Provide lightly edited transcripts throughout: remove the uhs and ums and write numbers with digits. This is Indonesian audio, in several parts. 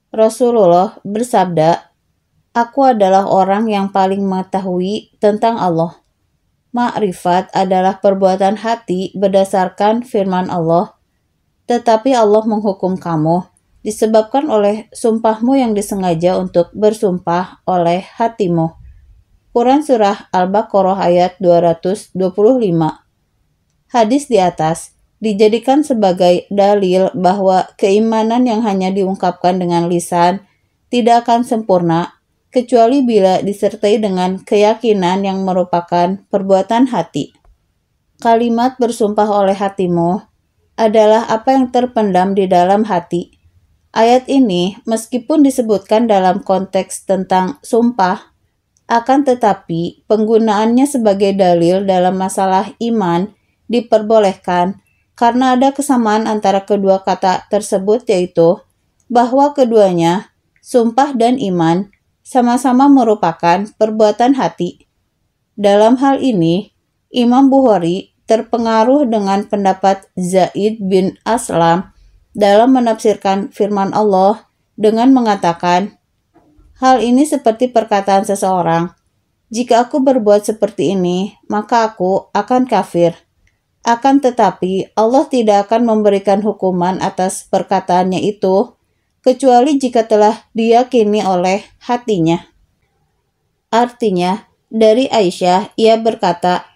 Rasulullah bersabda, "Aku adalah orang yang paling mengetahui tentang Allah." Ma'rifat adalah perbuatan hati berdasarkan firman Allah, tetapi Allah menghukum kamu disebabkan oleh sumpahmu yang disengaja untuk bersumpah oleh hatimu. Quran Surah Al-Baqarah ayat 225. Hadis di atas dijadikan sebagai dalil bahwa keimanan yang hanya diungkapkan dengan lisan tidak akan sempurna kecuali bila disertai dengan keyakinan yang merupakan perbuatan hati. Kalimat bersumpah oleh hatimu adalah apa yang terpendam di dalam hati. Ayat ini meskipun disebutkan dalam konteks tentang sumpah, akan tetapi penggunaannya sebagai dalil dalam masalah iman diperbolehkan karena ada kesamaan antara kedua kata tersebut, yaitu bahwa keduanya, sumpah dan iman, sama-sama merupakan perbuatan hati. Dalam hal ini, Imam Bukhari terpengaruh dengan pendapat Zaid bin Aslam dalam menafsirkan firman Allah dengan mengatakan, hal ini seperti perkataan seseorang, "Jika aku berbuat seperti ini, maka aku akan kafir." Akan tetapi, Allah tidak akan memberikan hukuman atas perkataannya itu, kecuali jika telah diyakini oleh hatinya. Artinya, dari Aisyah, ia berkata,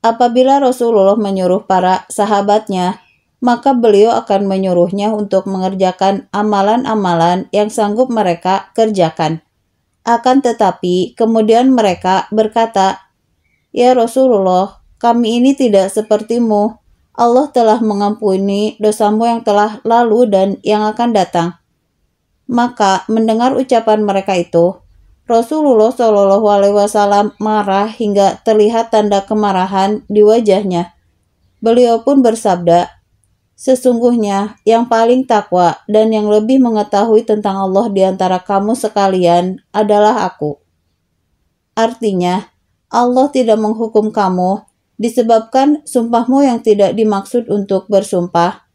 apabila Rasulullah menyuruh para sahabatnya, maka beliau akan menyuruhnya untuk mengerjakan amalan-amalan yang sanggup mereka kerjakan. Akan tetapi, kemudian mereka berkata, "Ya Rasulullah, kami ini tidak sepertimu. Allah telah mengampuni dosamu yang telah lalu dan yang akan datang." Maka mendengar ucapan mereka itu, Rasulullah Shallallahu Alaihi Wasallam marah hingga terlihat tanda kemarahan di wajahnya. Beliau pun bersabda, "Sesungguhnya yang paling takwa dan yang lebih mengetahui tentang Allah di antara kamu sekalian adalah aku." Artinya, Allah tidak menghukum kamu disebabkan sumpahmu yang tidak dimaksud untuk bersumpah,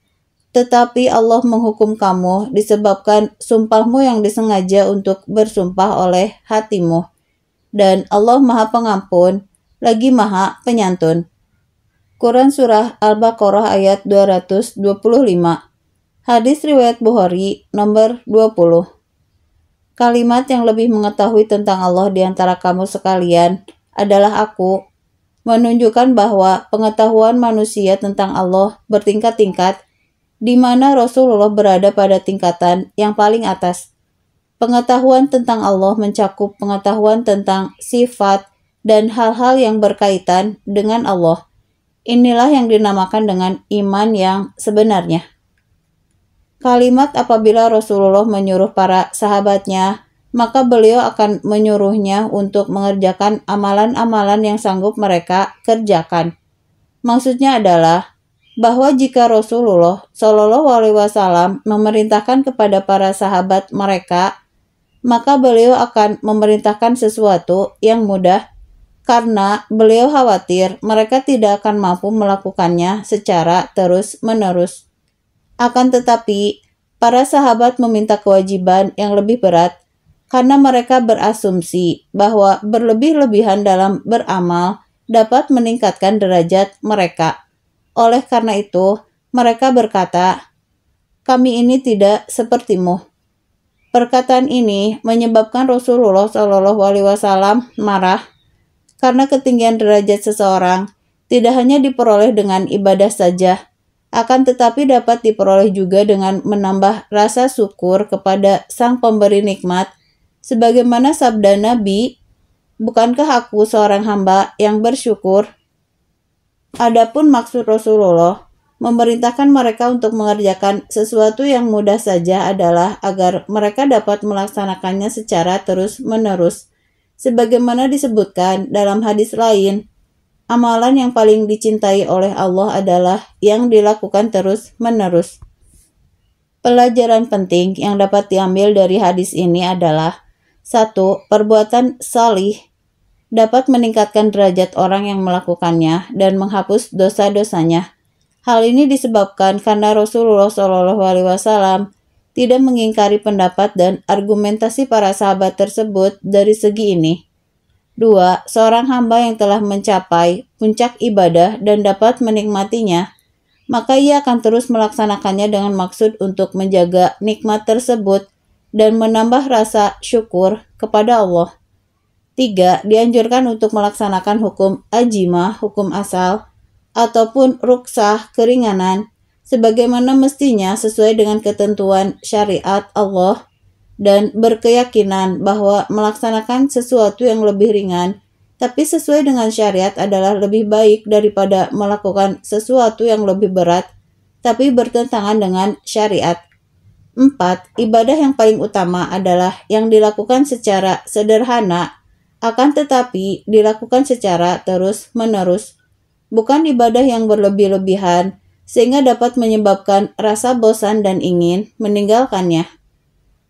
tetapi Allah menghukum kamu disebabkan sumpahmu yang disengaja untuk bersumpah oleh hatimu. Dan Allah Maha Pengampun, lagi Maha Penyantun. Quran Surah Al-Baqarah ayat 225. Hadis riwayat Bukhari nomor 20. Kalimat yang lebih mengetahui tentang Allah di antara kamu sekalian adalah aku, menunjukkan bahwa pengetahuan manusia tentang Allah bertingkat-tingkat, di mana Rasulullah berada pada tingkatan yang paling atas. Pengetahuan tentang Allah mencakup pengetahuan tentang sifat dan hal-hal yang berkaitan dengan Allah. Inilah yang dinamakan dengan iman yang sebenarnya. Kalimat apabila Rasulullah menyuruh para sahabatnya, maka beliau akan menyuruhnya untuk mengerjakan amalan-amalan yang sanggup mereka kerjakan. Maksudnya adalah bahwa jika Rasulullah Shallallahu Alaihi Wasallam memerintahkan kepada para sahabat mereka, maka beliau akan memerintahkan sesuatu yang mudah karena beliau khawatir mereka tidak akan mampu melakukannya secara terus-menerus. Akan tetapi, para sahabat meminta kewajiban yang lebih berat karena mereka berasumsi bahwa berlebih-lebihan dalam beramal dapat meningkatkan derajat mereka. Oleh karena itu, mereka berkata, "Kami ini tidak sepertimu." Perkataan ini menyebabkan Rasulullah Shallallahu Alaihi Wasallam marah karena ketinggian derajat seseorang tidak hanya diperoleh dengan ibadah saja, akan tetapi dapat diperoleh juga dengan menambah rasa syukur kepada Sang Pemberi nikmat, sebagaimana sabda Nabi, "Bukankah aku seorang hamba yang bersyukur?" Adapun maksud Rasulullah memerintahkan mereka untuk mengerjakan sesuatu yang mudah saja adalah agar mereka dapat melaksanakannya secara terus-menerus. Sebagaimana disebutkan dalam hadis lain, amalan yang paling dicintai oleh Allah adalah yang dilakukan terus-menerus. Pelajaran penting yang dapat diambil dari hadis ini adalah 1. Perbuatan salih dapat meningkatkan derajat orang yang melakukannya dan menghapus dosa-dosanya. Hal ini disebabkan karena Rasulullah Shallallahu Alaihi Wasallam tidak mengingkari pendapat dan argumentasi para sahabat tersebut dari segi ini. 2. Seorang hamba yang telah mencapai puncak ibadah dan dapat menikmatinya, maka ia akan terus melaksanakannya dengan maksud untuk menjaga nikmat tersebut dan menambah rasa syukur kepada Allah. 3. Dianjurkan untuk melaksanakan hukum ajimah, hukum asal, ataupun ruksah, keringanan, sebagaimana mestinya sesuai dengan ketentuan syariat Allah, dan berkeyakinan bahwa melaksanakan sesuatu yang lebih ringan tapi sesuai dengan syariat adalah lebih baik daripada melakukan sesuatu yang lebih berat tapi bertentangan dengan syariat. 4. Ibadah yang paling utama adalah yang dilakukan secara sederhana akan tetapi dilakukan secara terus-menerus, bukan ibadah yang berlebih-lebihan sehingga dapat menyebabkan rasa bosan dan ingin meninggalkannya.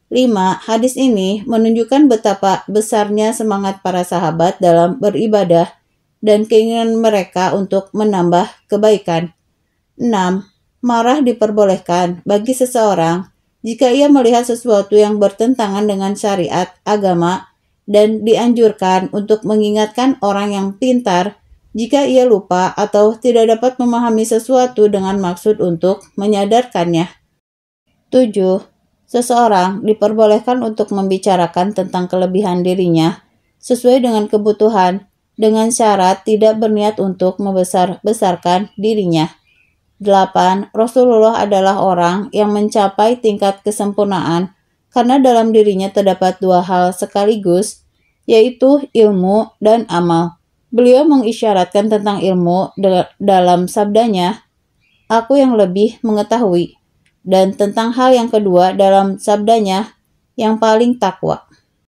5. Hadis ini menunjukkan betapa besarnya semangat para sahabat dalam beribadah dan keinginan mereka untuk menambah kebaikan. 6. Marah diperbolehkan bagi seseorang jika ia melihat sesuatu yang bertentangan dengan syariat agama dan dianjurkan untuk mengingatkan orang yang pintar jika ia lupa atau tidak dapat memahami sesuatu dengan maksud untuk menyadarkannya. 7. Seseorang diperbolehkan untuk membicarakan tentang kelebihan dirinya sesuai dengan kebutuhan, dengan syarat tidak berniat untuk membesar-besarkan dirinya. 8. Rasulullah adalah orang yang mencapai tingkat kesempurnaan karena dalam dirinya terdapat dua hal sekaligus, yaitu ilmu dan amal. Beliau mengisyaratkan tentang ilmu dalam sabdanya, "Aku yang lebih mengetahui," dan tentang hal yang kedua dalam sabdanya, "yang paling takwa."